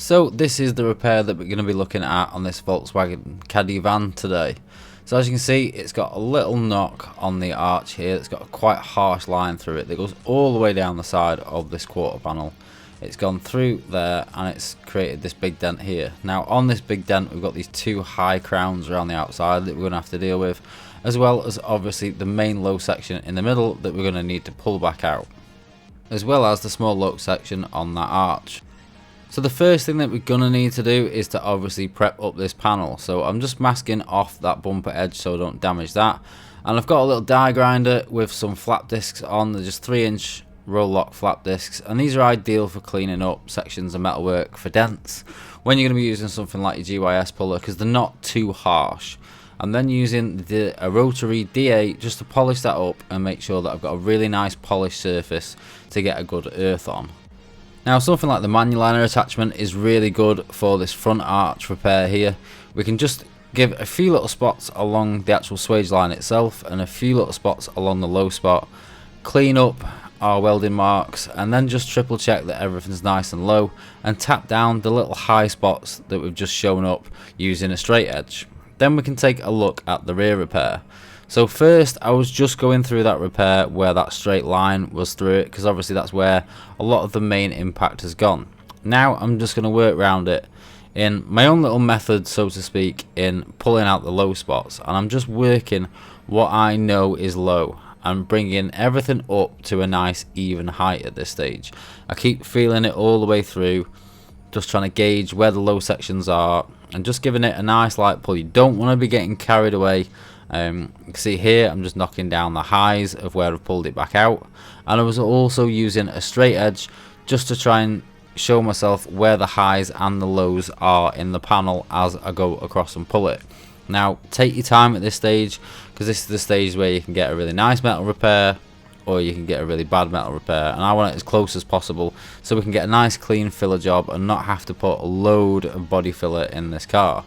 So this is the repair that we're going to be looking at on this Volkswagen Caddy van today. So as you can see, it's got a little knock on the arch here. It's got a quite harsh line through it that goes all the way down the side of this quarter panel. It's gone through there and it's created this big dent here. Now on this big dent we've got these two high crowns around the outside that we're going to have to deal with, as well as obviously the main low section in the middle that we're going to need to pull back out, as well as the small low section on that arch. So the first thing that we're going to need to do is to obviously prep up this panel. So I'm just masking off that bumper edge so I don't damage that. And I've got a little die grinder with some flap discs on. They're just 3-inch roll lock flap discs. And these are ideal for cleaning up sections of metalwork for dents when you're going to be using something like your GYS puller, because they're not too harsh. I'm then using a rotary D8 just to polish that up and make sure that I've got a really nice polished surface to get a good earth on. Now something like the manual liner attachment is really good for this front arch repair here. We can just give a few little spots along the actual swage line itself and a few little spots along the low spot, clean up our welding marks, and then just triple check that everything's nice and low and tap down the little high spots that we've just shown up using a straight edge. Then we can take a look at the rear repair. So first I was just going through that repair where that straight line was through it, because obviously that's where a lot of the main impact has gone. Now I'm just going to work around it in my own little method, so to speak, in pulling out the low spots, and I'm just working what I know is low and bringing everything up to a nice even height at this stage. I keep feeling it all the way through, just trying to gauge where the low sections are and just giving it a nice light pull. You don't want to be getting carried away. You can see here I'm just knocking down the highs of where I've pulled it back out, and I was also using a straight edge just to try and show myself where the highs and the lows are in the panel as I go across and pull it. Now take your time at this stage, because this is the stage where you can get a really nice metal repair or you can get a really bad metal repair, and I want it as close as possible so we can get a nice clean filler job and not have to put a load of body filler in this car.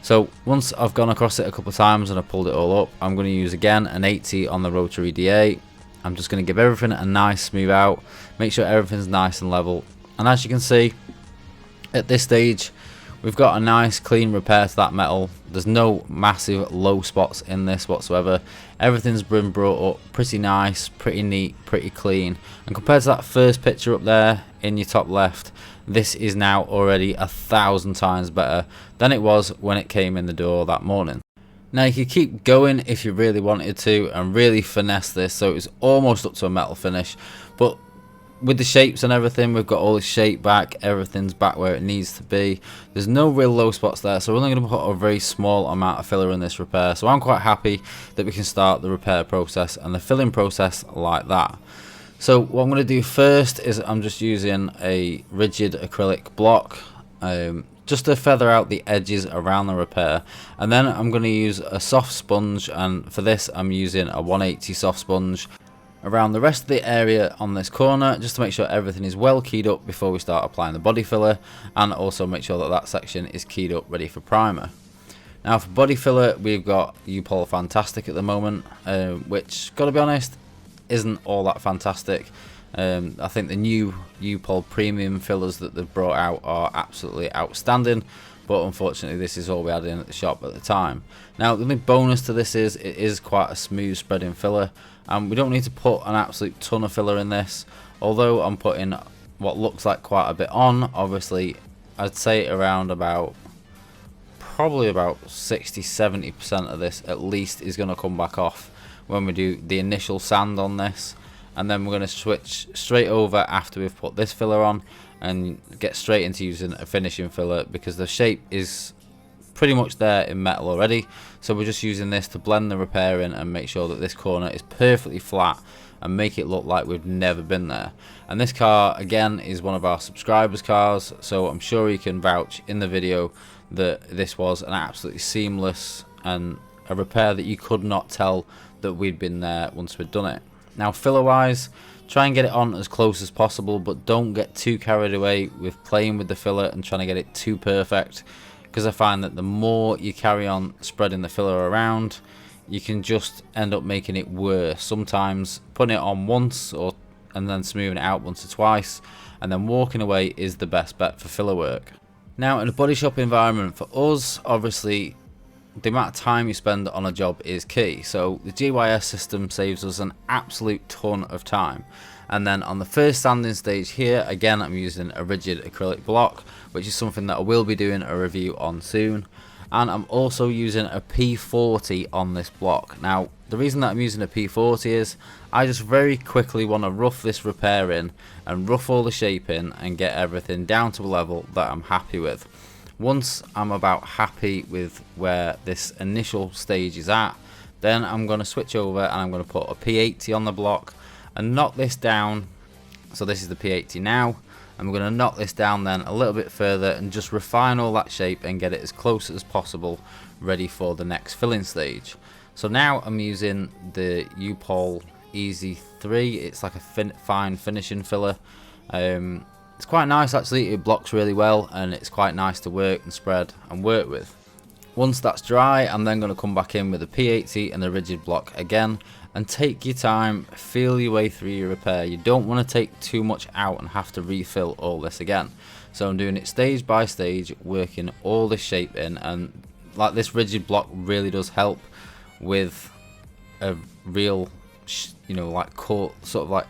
So once I've gone across it a couple of times and I've pulled it all up, I'm going to use again an 80 on the rotary D8. I'm just going to give everything a nice smooth out, make sure everything's nice and level. And as you can see, at this stage we've got a nice clean repair to that metal. There's no massive low spots in this whatsoever. Everything's been brought up pretty nice, pretty neat, pretty clean. And compared to that first picture up there in your top left, this is now already 1,000 times better than it was when it came in the door that morning. Now you could keep going if you really wanted to and really finesse this so it's almost up to a metal finish, but with the shapes and everything, we've got all the shape back, everything's back where it needs to be. There's no real low spots there, so we're only going to put a very small amount of filler in this repair. So I'm quite happy that we can start the repair process and the filling process like that. So what I'm going to do first is I'm just using a rigid acrylic block just to feather out the edges around the repair, and then I'm going to use a soft sponge, and for this I'm using a 180 soft sponge around the rest of the area on this corner, just to make sure everything is well keyed up before we start applying the body filler, and also make sure that that section is keyed up ready for primer. Now for body filler we've got U-Pol Fantastic at the moment, which, gotta be honest, isn't all that fantastic. I think the new U-Pol premium fillers that they've brought out are absolutely outstanding, but unfortunately this is all we had in at the shop at the time. Now the only bonus to this is it is quite a smooth spreading filler, and we don't need to put an absolute ton of filler in this, although I'm putting what looks like quite a bit on. Obviously I'd say around about probably about 60-70% of this at least is going to come back off when we do the initial sand on this, and then we're going to switch straight over after we've put this filler on and get straight into using a finishing filler, because the shape is pretty much there in metal already. So we're just using this to blend the repair in and make sure that this corner is perfectly flat and make it look like we've never been there. And this car again is one of our subscribers' cars, so I'm sure you can vouch in the video that this was an absolutely seamless and a repair that you could not tell that we'd been there once we'd done it. Now filler wise, try and get it on as close as possible, but don't get too carried away with playing with the filler and trying to get it too perfect, because I find that the more you carry on spreading the filler around, you can just end up making it worse. Sometimes putting it on once or and then smoothing it out once or twice, and then walking away is the best bet for filler work. Now, in a body shop environment, for us, obviously the amount of time you spend on a job is key. So the GYS system saves us an absolute ton of time. And then on the first sanding stage here, again, I'm using a rigid acrylic block, which is something that I will be doing a review on soon. And I'm also using a P40 on this block. Now, the reason that I'm using a P40 is I just very quickly want to rough this repair in and rough all the shape in and get everything down to a level that I'm happy with. Once I'm about happy with where this initial stage is at, then I'm going to switch over and I'm going to put a P80 on the block and knock this down. So this is the P80 now, and we're going to knock this down then a little bit further and just refine all that shape and get it as close as possible, ready for the next filling stage. So now I'm using the U-Pol Easy 3. It's like a fine finishing filler. It's quite nice actually, it blocks really well and it's quite nice to work and spread and work with. Once that's dry, I'm then going to come back in with a P80 and a rigid block again, and take your time, feel your way through your repair. You don't want to take too much out and have to refill all this again. So I'm doing it stage by stage, working all this shape in, and like this rigid block really does help with a real, you know, like sort of like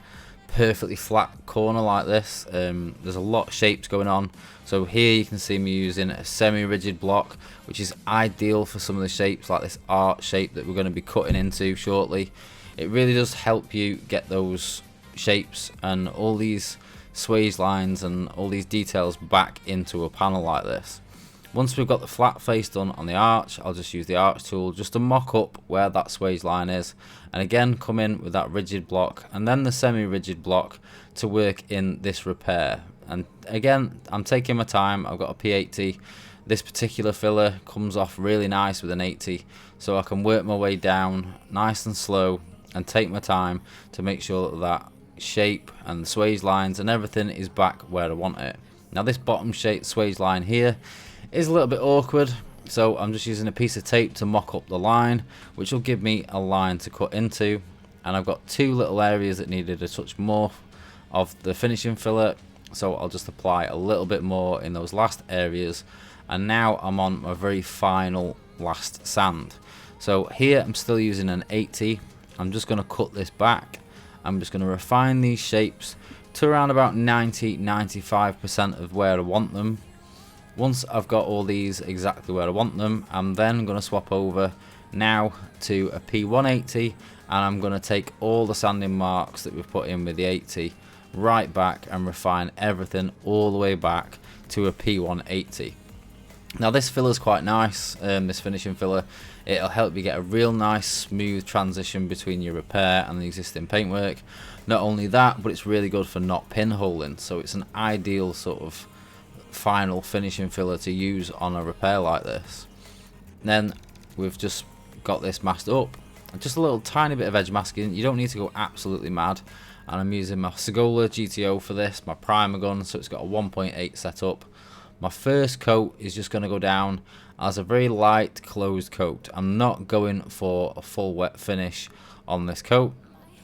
perfectly flat corner like this. There's a lot of shapes going on, so here you can see me using a semi-rigid block, which is ideal for some of the shapes like this arch shape that we're going to be cutting into shortly. It really does help you get those shapes and all these swage lines and all these details back into a panel like this. Once we've got the flat face done on the arch, I'll just use the arch tool just to mock up where that swage line is, and again come in with that rigid block and then the semi-rigid block to work in this repair. And again, I'm taking my time. I've got a P80. This particular filler comes off really nice with an 80, so I can work my way down nice and slow and take my time to make sure that shape and the swage lines and everything is back where I want it. Now this bottom shape swage line here is a little bit awkward, so I'm just using a piece of tape to mock up the line, which will give me a line to cut into. And I've got two little areas that needed a touch more of the finishing filler, so I'll just apply a little bit more in those last areas. And now I'm on my very final last sand. So here I'm still using an 80. I'm just going to cut this back. I'm just going to refine these shapes to around about 90-95% of where I want them. Once I've got all these exactly where I want them, I'm then going to swap over now to a P180, and I'm going to take all the sanding marks that we've put in with the 80 right back and refine everything all the way back to a P180. Now this filler is quite nice, this finishing filler. It'll help you get a real nice smooth transition between your repair and the existing paintwork. Not only that, but it's really good for not pinholing, so it's an ideal sort of final finishing filler to use on a repair like this. Then we've just got this masked up, just a little tiny bit of edge masking. You don't need to go absolutely mad, and I'm using my Segola GTO for this, my primer gun, so it's got a 1.8 setup. My first coat is just going to go down as a very light closed coat. I'm not going for a full wet finish on this coat.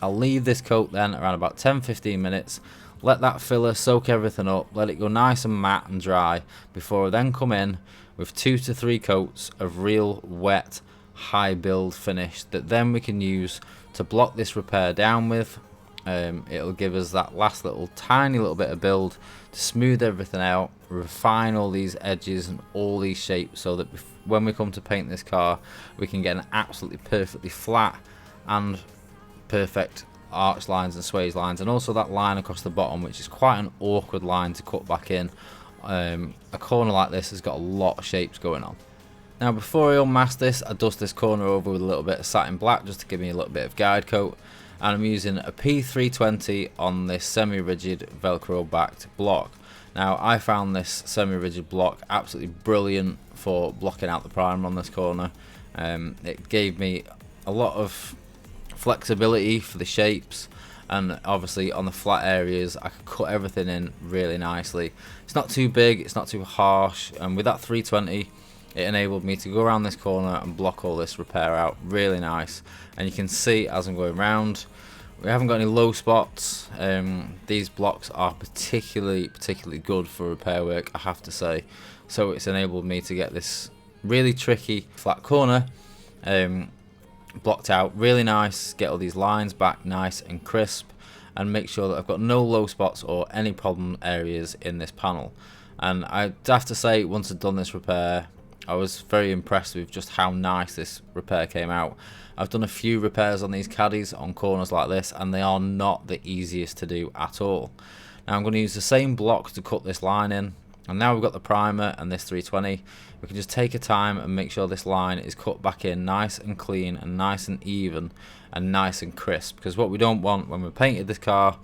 I'll leave this coat then around about 10-15 minutes, let that filler soak everything up, let it go nice and matte and dry before I then come in with 2 to 3 coats of real wet high build finish that then we can use to block this repair down with. It'll give us that last little tiny little bit of build to smooth everything out, refine all these edges and all these shapes, so that when we come to paint this car we can get an absolutely perfectly flat and perfect arch lines and swage lines, and also that line across the bottom, which is quite an awkward line to cut back in. A corner like this has got a lot of shapes going on. Now before I unmask this, I dust this corner over with a little bit of satin black just to give me a little bit of guide coat, and I'm using a P320 on this semi-rigid velcro backed block. Now I found this semi-rigid block absolutely brilliant for blocking out the primer on this corner. It gave me a lot of flexibility for the shapes, and obviously on the flat areas I could cut everything in really nicely. It's not too big, it's not too harsh, and with that 320 it enabled me to go around this corner and block all this repair out really nice. And you can see as I'm going around We haven't got any low spots. These blocks are particularly good for repair work, I have to say. So it's enabled me to get this really tricky flat corner blocked out really nice, get all these lines back nice and crisp, and make sure that I've got no low spots or any problem areas in this panel. And I'd have to say, once I'd done this repair, I was very impressed with just how nice this repair came out. I've done a few repairs on these caddies on corners like this, and they are not the easiest to do at all. Now I'm going to use the same block to cut this line in, and now we've got the primer and this 320, we can just take a time and make sure this line is cut back in nice and clean and nice and even and nice and crisp, because what we don't want when we painted this car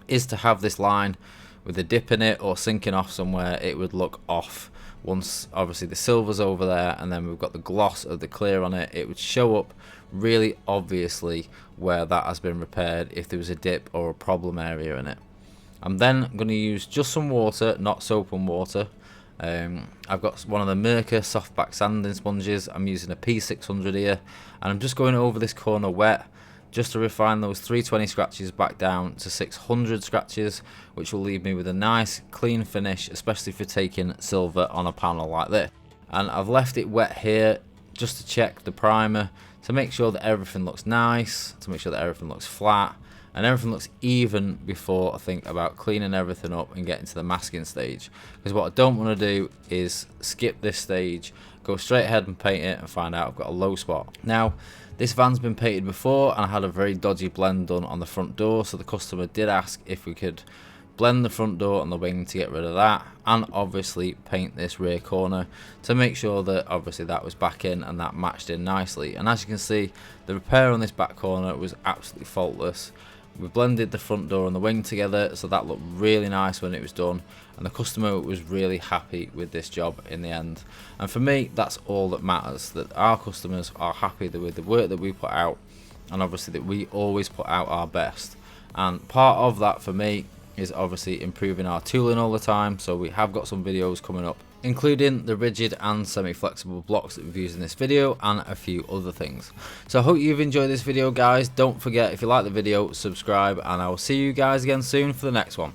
is to have this line with a dip in it or sinking off somewhere. It would look off. Once obviously the silver's over there and then we've got the gloss of the clear on it, it would show up really obviously where that has been repaired if there was a dip or a problem area in it. I'm then going to use just some water, not soap and water. I've got one of the Merca softback sanding sponges. I'm using a P600 here, and I'm just going over this corner wet just to refine those 320 scratches back down to 600 scratches, which will leave me with a nice clean finish, especially for taking silver on a panel like this. And I've left it wet here just to check the primer, to make sure that everything looks nice, to make sure that everything looks flat and everything looks even before I think about cleaning everything up and getting to the masking stage. Because what I don't want to do is skip this stage, go straight ahead and paint it and find out I've got a low spot. Now, this van's been painted before and I had a very dodgy blend done on the front door, so the customer did ask if we could blend the front door and the wing to get rid of that, and obviously paint this rear corner to make sure that obviously that was back in and that matched in nicely. And as you can see, the repair on this back corner was absolutely faultless. We blended the front door and the wing together, so that looked really nice when it was done, and the customer was really happy with this job in the end. And for me, that's all that matters, that our customers are happy with the work that we put out, and obviously that we always put out our best. And part of that for me is obviously improving our tooling all the time, so we have got some videos coming up including the rigid and semi-flexible blocks that we've used in this video and a few other things. So I hope you've enjoyed this video, guys. Don't forget, if you like the video, subscribe, and I will see you guys again soon for the next one.